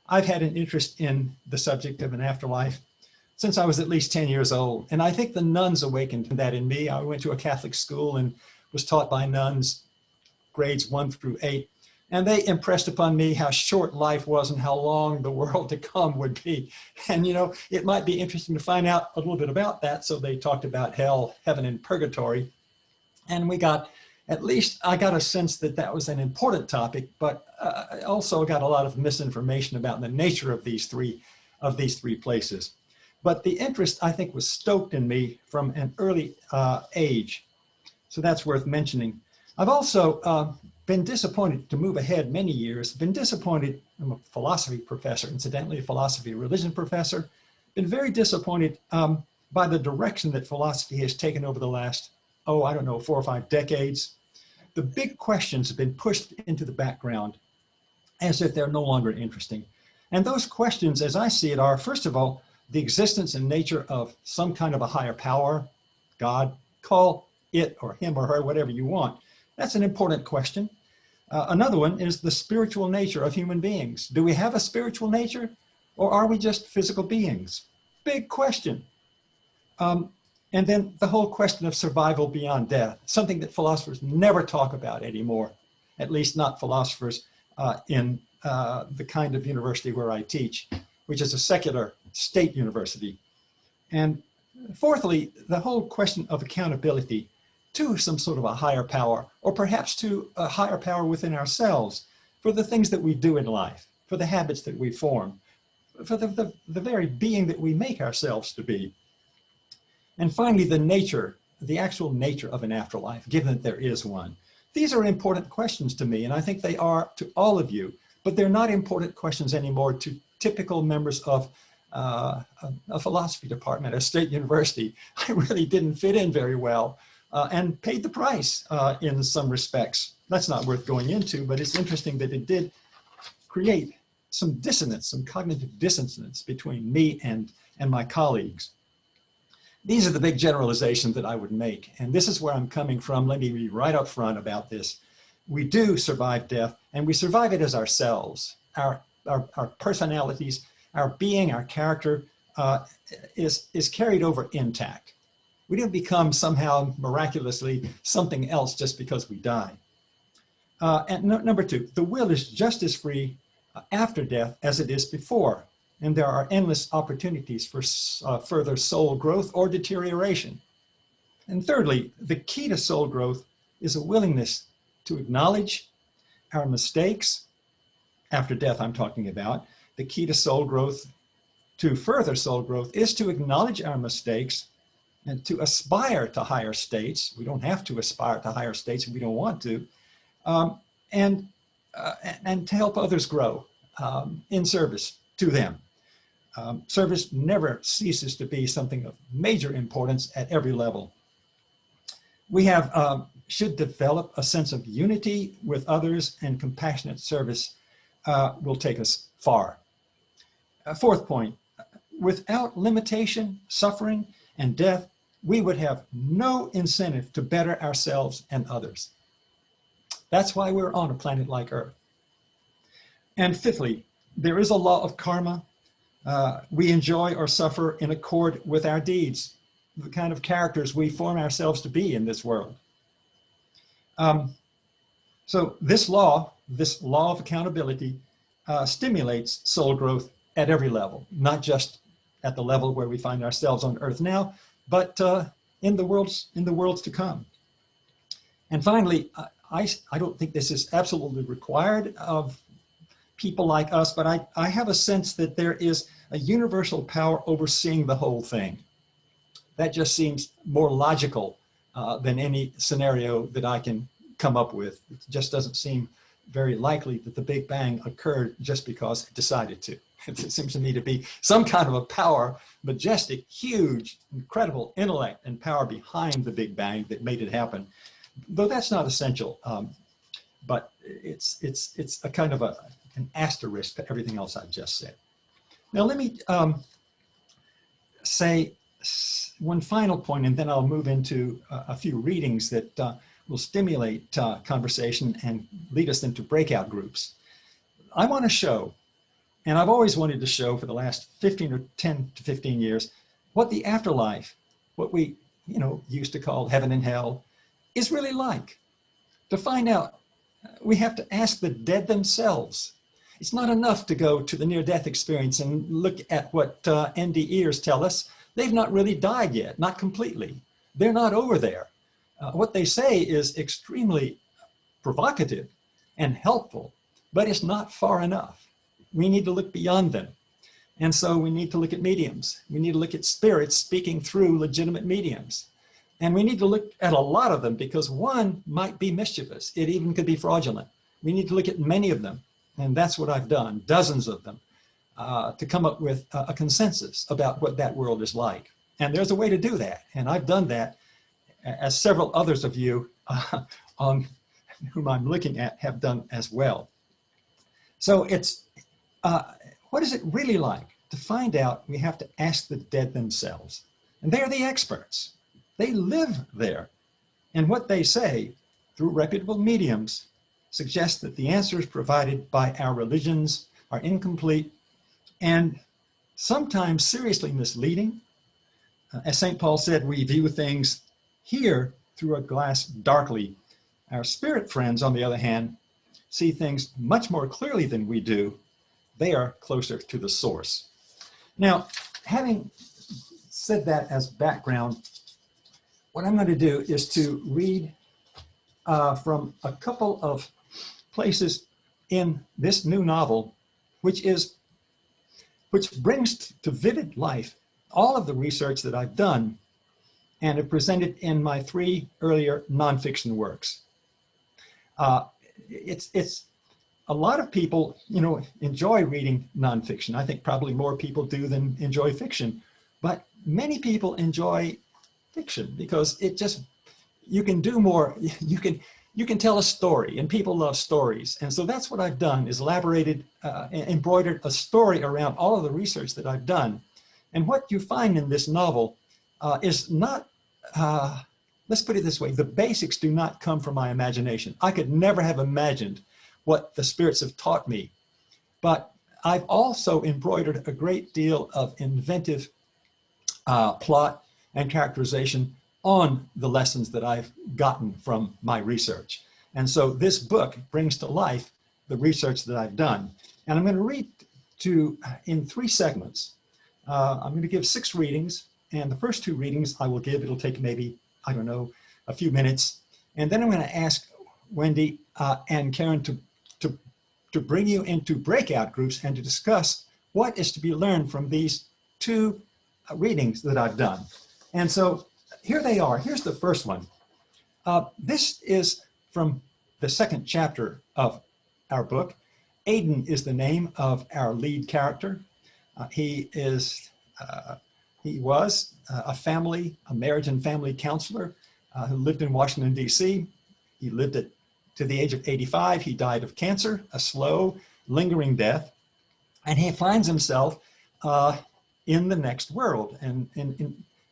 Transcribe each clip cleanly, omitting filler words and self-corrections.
I've had an interest in the subject of an afterlife since I was at least 10 years old. And I think the nuns awakened that in me. I went to a Catholic school and was taught by nuns, grades 1 through 8. And they impressed upon me how short life was and how long the world to come would be. And, you know, it might be interesting to find out a little bit about that. So they talked about hell, heaven, and purgatory. And we got, at least I got a sense that that was an important topic, but I also got a lot of misinformation about the nature of these three places. But the interest, I think, was stoked in me from an early age. So that's worth mentioning. I've also been disappointed, to move ahead many years, been disappointed. I'm a philosophy professor, incidentally, a philosophy religion professor. Been very disappointed by the direction that philosophy has taken over the last, 4 or 5 decades. The big questions have been pushed into the background as if they're no longer interesting. And those questions, as I see it, are, first of all, the existence and nature of some kind of a higher power, God, call it or him or her, whatever you want. That's an important question. Another one is the spiritual nature of human beings. Do we have a spiritual nature, or are we just physical beings? Big question. And then the whole question of survival beyond death, something that philosophers never talk about anymore, at least not philosophers in the kind of university where I teach, which is a secular state university. And fourthly, the whole question of accountability to some sort of a higher power, or perhaps to a higher power within ourselves for the things that we do in life, for the habits that we form, for the very being that we make ourselves to be. And finally, the nature, the actual nature of an afterlife, given that there is one. These are important questions to me, and I think they are to all of you, but they're not important questions anymore to typical members of a philosophy department at a state university. I really didn't fit in very well and paid the price in some respects. That's not worth going into, but it's interesting that it did create some dissonance, some cognitive dissonance between me and my colleagues. These are the big generalizations that I would make. And this is where I'm coming from. Let me be right up front about this. We do survive death, and we survive it as ourselves. Our personalities, our being, our character is carried over intact. We don't become somehow miraculously something else just because we die. And number 2, the will is just as free after death as it is before. And there are endless opportunities for further soul growth or deterioration. And thirdly, the key to soul growth is a willingness to acknowledge our mistakes, after death I'm talking about. The key to soul growth, to further soul growth, is to acknowledge our mistakes and to aspire to higher states. We don't have to aspire to higher states if we don't want to, and to help others grow in service to them. Service never ceases to be something of major importance at every level. We should develop a sense of unity with others, and compassionate service will take us far. Fourth point, without limitation, suffering, and death, we would have no incentive to better ourselves and others. That's why we're on a planet like Earth. And fifthly, there is a law of karma. We enjoy or suffer in accord with our deeds, the kind of characters we form ourselves to be in this world. So this law of accountability stimulates soul growth at every level, not just at the level where we find ourselves on Earth now, but in the worlds to come. And finally, I don't think this is absolutely required of people like us, but I have a sense that there is a universal power overseeing the whole thing. That just seems more logical than any scenario that I can come up with. It just doesn't seem very likely that the Big Bang occurred just because it decided to. It seems to me to be some kind of a power, majestic, huge, incredible intellect and power behind the Big Bang that made it happen. Though that's not essential, but it's a kind of an asterisk to everything else I've just said. Now let me say one final point, and then I'll move into a few readings that will stimulate conversation and lead us into breakout groups. I want to show And I've always wanted to show for the last 15 or 10 to 15 years what the afterlife, what we used to call heaven and hell, is really like. To find out, we have to ask the dead themselves. It's not enough to go to the near-death experience and look at what NDEers tell us. They've not really died yet, not completely. They're not over there. What they say is extremely provocative and helpful, but it's not far enough. We need to look beyond them. And so we need to look at mediums. We need to look at spirits speaking through legitimate mediums. And we need to look at a lot of them because one might be mischievous. It even could be fraudulent. We need to look at many of them. And that's what I've done, dozens of them, to come up with a consensus about what that world is like. And there's a way to do that. And I've done that, as several others of you on whom I'm looking at have done as well. So it's, what is it really like? To find out, we have to ask the dead themselves. And they're the experts. They live there. And what they say, through reputable mediums, suggests that the answers provided by our religions are incomplete and sometimes seriously misleading. As St. Paul said, we view things here through a glass darkly. Our spirit friends, on the other hand, see things much more clearly than we do. They are closer to the source. Now, having said that as background, what I'm going to do is to read from a couple of places in this new novel, which brings to vivid life all of the research that I've done and have presented in my 3 earlier nonfiction works. It's a lot of people, enjoy reading nonfiction. I think probably more people do than enjoy fiction, but many people enjoy fiction because you can do more. You can tell a story, and people love stories. And so that's what I've done, is elaborated, embroidered a story around all of the research that I've done. And what you find in this novel is not, let's put it this way, the basics do not come from my imagination. I could never have imagined what the spirits have taught me. But I've also embroidered a great deal of inventive plot and characterization on the lessons that I've gotten from my research. And so this book brings to life the research that I've done. And I'm going to read in 3 segments. I'm going to give 6 readings, and the first 2 readings I will give, it'll take maybe, I don't know, a few minutes. And then I'm going to ask Wendy and Karen to bring you into breakout groups and to discuss what is to be learned from these 2 readings that I've done. And so here they are. Here's the first one. This is from the 2nd chapter of our book. Aidan is the name of our lead character. He was a marriage and family counselor who lived in Washington, D.C. He lived to the age of 85. He died of cancer, a slow, lingering death. And he finds himself in the next world. And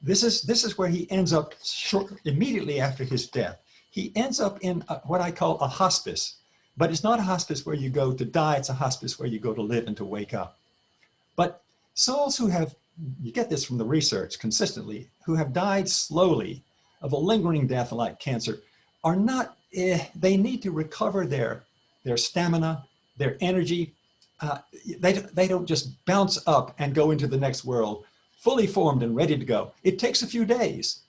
this is where he ends up immediately after his death. He ends up in what I call a hospice, but it's not a hospice where you go to die. It's a hospice where you go to live and to wake up. But souls who have, you get this from the research consistently, who have died slowly of a lingering death like cancer are not, they need to recover their stamina, their energy. They don't just bounce up and go into the next world fully formed and ready to go. It takes a few days,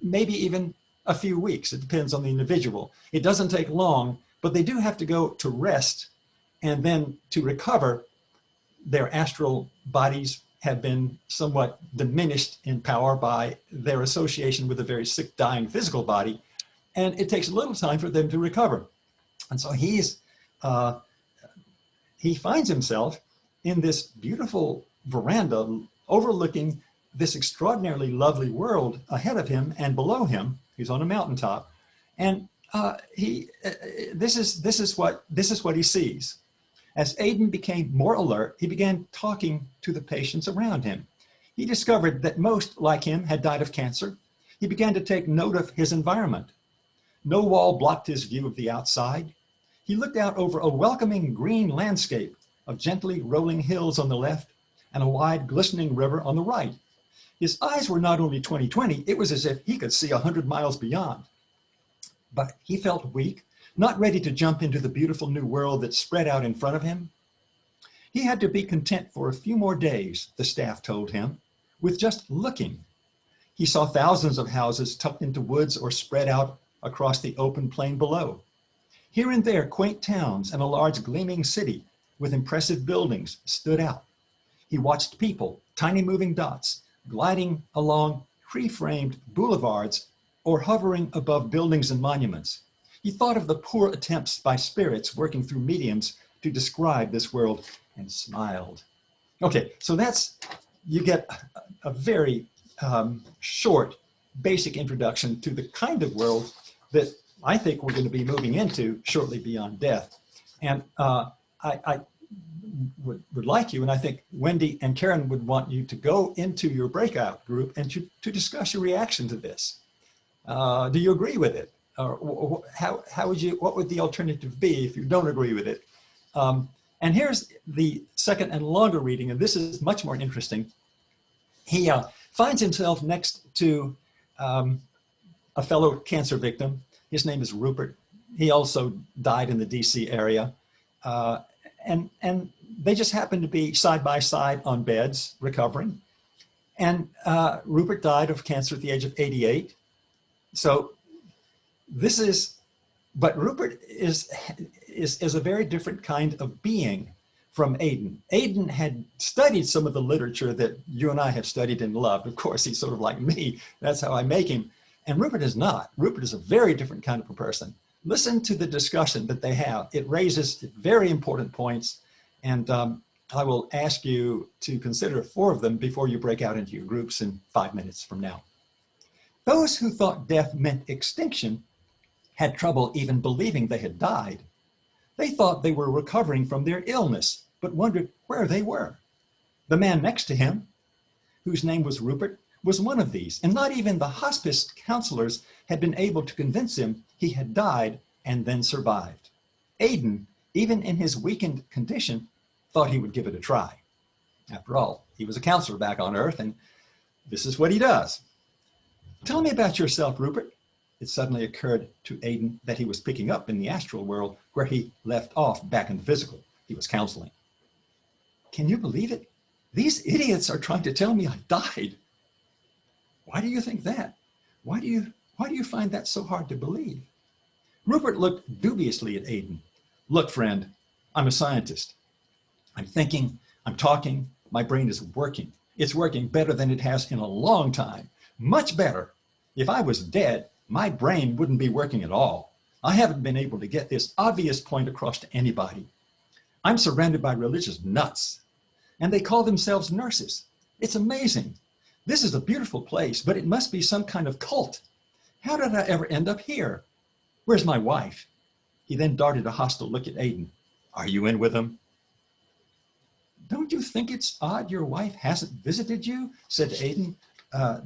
maybe even a few weeks. It depends on the individual. It doesn't take long, but they do have to go to rest, and then to recover, their astral bodies have been somewhat diminished in power by their association with a very sick, dying physical body, and it takes a little time for them to recover. And so he finds himself in this beautiful veranda overlooking this extraordinarily lovely world ahead of him and below him. He's on a mountaintop, and this is what he sees. As Aidan became more alert, he began talking to the patients around him. He discovered that most, like him, had died of cancer. He began to take note of his environment. No wall blocked his view of the outside. He looked out over a welcoming green landscape of gently rolling hills on the left and a wide glistening river on the right. His eyes were not only 20/20, it was as if he could see 100 miles beyond. But he felt weak, not ready to jump into the beautiful new world that spread out in front of him. He had to be content for a few more days, the staff told him, with just looking. He saw thousands of houses tucked into woods or spread out across the open plain below. Here and there, quaint towns and a large gleaming city with impressive buildings stood out. He watched people, tiny moving dots, gliding along tree-framed boulevards or hovering above buildings and monuments. He thought of the poor attempts by spirits working through mediums to describe this world and smiled. Okay, so you get a very short, basic introduction to the kind of world that I think we're going to be moving into shortly beyond death. And I would like you, and I think Wendy and Karen would want you to go into your breakout group and to discuss your reaction to this. Do you agree with it? Or how would you, what would the alternative be if you don't agree with it? And here's the second and longer reading, and this is much more interesting. He finds himself next to a fellow cancer victim. His name is Rupert. He also died in the DC area. And they just happened to be side by side on beds, recovering. And Rupert died of cancer at the age of 88. So but Rupert is a very different kind of being from Aidan. Aidan had studied some of the literature that you and I have studied and loved. Of course, he's sort of like me. That's how I make him. And Rupert is not. Rupert is a very different kind of a person. Listen to the discussion that they have. It raises very important points. And I will ask you to consider 4 of them before you break out into your groups in 5 minutes from now. Those who thought death meant extinction had trouble even believing they had died. They thought they were recovering from their illness, but wondered where they were. The man next to him, whose name was Rupert, was one of these, and not even the hospice counselors had been able to convince him he had died and then survived. Aidan, even in his weakened condition, thought he would give it a try. After all, he was a counselor back on Earth, and this is what he does. Tell me about yourself, Rupert. It suddenly occurred to Aidan that he was picking up in the astral world where he left off back in the physical. He was counseling. Can you believe it? These idiots are trying to tell me I died. Why do you think that? Why do you find that so hard to believe? Rupert looked dubiously at Aidan. Look, friend, I'm a scientist. I'm thinking, I'm talking, my brain is working. It's working better than it has in a long time. Much better. If I was dead, my brain wouldn't be working at all. I haven't been able to get this obvious point across to anybody. I'm surrounded by religious nuts, and they call themselves nurses. It's amazing. This is a beautiful place, but it must be some kind of cult. How did I ever end up here? Where's my wife? He then darted a hostile look at Aidan. Are you in with him? Don't you think it's odd your wife hasn't visited you? Said Aidan,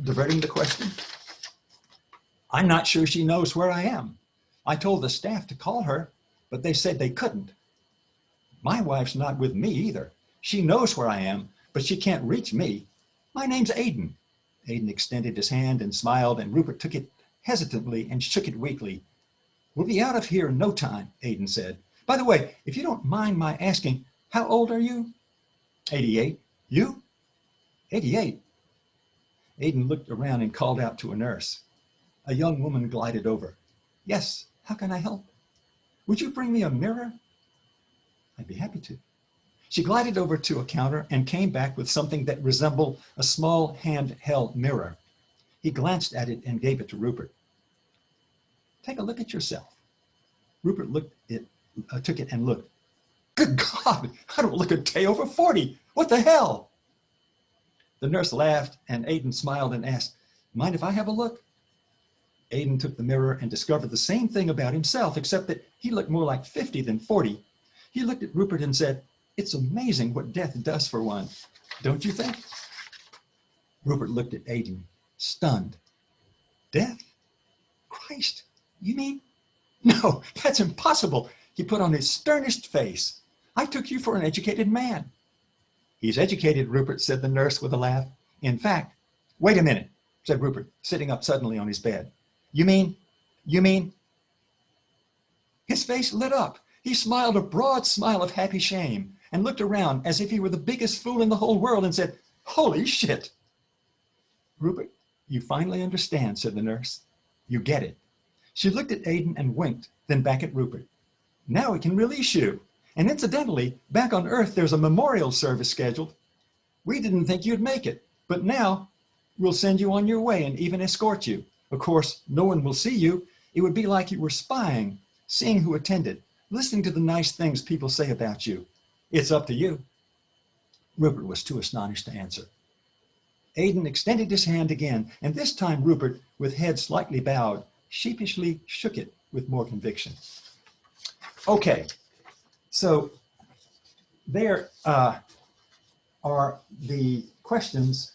diverting the question. I'm not sure she knows where I am. I told the staff to call her, but they said they couldn't. My wife's not with me either. She knows where I am, but she can't reach me. My name's Aidan. Aidan extended his hand and smiled, and Rupert took it hesitantly and shook it weakly. We'll be out of here in no time, Aidan said. By the way, if you don't mind my asking, how old are you? 88. You? 88. Aidan looked around and called out to a nurse. A young woman glided over. Yes, how can I help? Would you bring me a mirror? I'd be happy to. She glided over to a counter and came back with something that resembled a small handheld mirror. He glanced at it and gave it to Rupert. Take a look at yourself. Rupert took it and looked. Good God, I don't look a day over 40. What the hell? The nurse laughed, and Aidan smiled and asked, mind if I have a look? Aidan took the mirror and discovered the same thing about himself, except that he looked more like 50 than 40. He looked at Rupert and said, it's amazing what death does for one, don't you think? Rupert looked at Aidan, stunned. Death? Christ, you mean? No, that's impossible. He put on his sternest face. I took you for an educated man. He's educated, Rupert, said the nurse with a laugh. In fact, wait a minute, said Rupert, sitting up suddenly on his bed. You mean? His face lit up. He smiled a broad smile of happy shame and looked around as if he were the biggest fool in the whole world and said, holy shit. Rupert, you finally understand, said the nurse. You get it. She looked at Aidan and winked, then back at Rupert. Now we can release you. And incidentally, back on Earth, there's a memorial service scheduled. We didn't think you'd make it, but now we'll send you on your way and even escort you. Of course, no one will see you. It would be like you were spying, seeing who attended, listening to the nice things people say about you. It's up to you. Rupert was too astonished to answer. Aidan extended his hand again, and this time Rupert, with head slightly bowed, sheepishly shook it with more conviction. Okay, so there are the questions.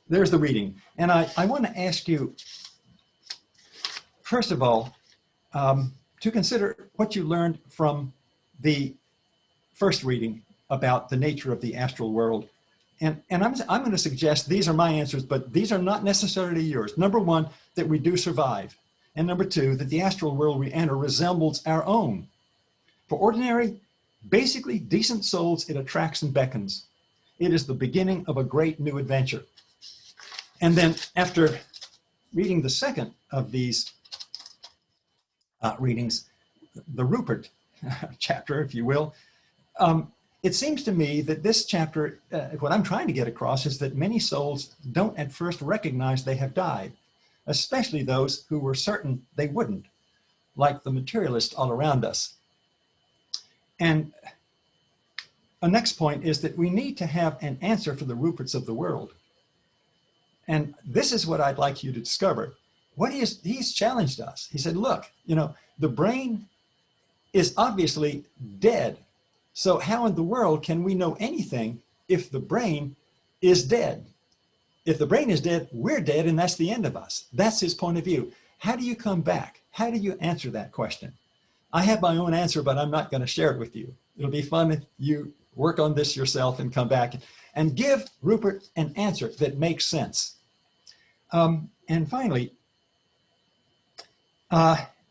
There's the reading. And I want to ask you, first of all, to consider what you learned from the first reading about the nature of the astral world. And I'm going to suggest these are my answers, but these are not necessarily yours. Number one, that we do survive. And number two, that the astral world we enter resembles our own. For ordinary, basically decent souls, it attracts and beckons. It is the beginning of a great new adventure. And then after reading the second of these readings, the Rupert chapter, if you will, it seems to me that this chapter, what I'm trying to get across is that many souls don't at first recognize they have died, especially those who were certain they wouldn't, like the materialists all around us. And a next point is that we need to have an answer for the Ruperts of the world. And this is what I'd like you to discover. He's challenged us. He said, look, the brain is obviously dead. So how in the world can we know anything if the brain is dead? If the brain is dead, we're dead, and that's the end of us. That's his point of view. How do you come back? How do you answer that question? I have my own answer, but I'm not going to share it with you. It'll be fun if you work on this yourself and come back and give Rupert an answer that makes sense. And finally,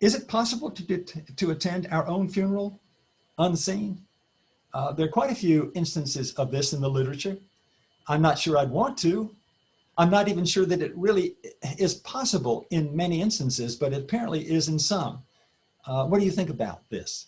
is it possible to attend our own funeral unseen? There are quite a few instances of this in the literature. I'm not sure I'd want to. I'm not even sure that it really is possible in many instances, but it apparently is in some. What do you think about this?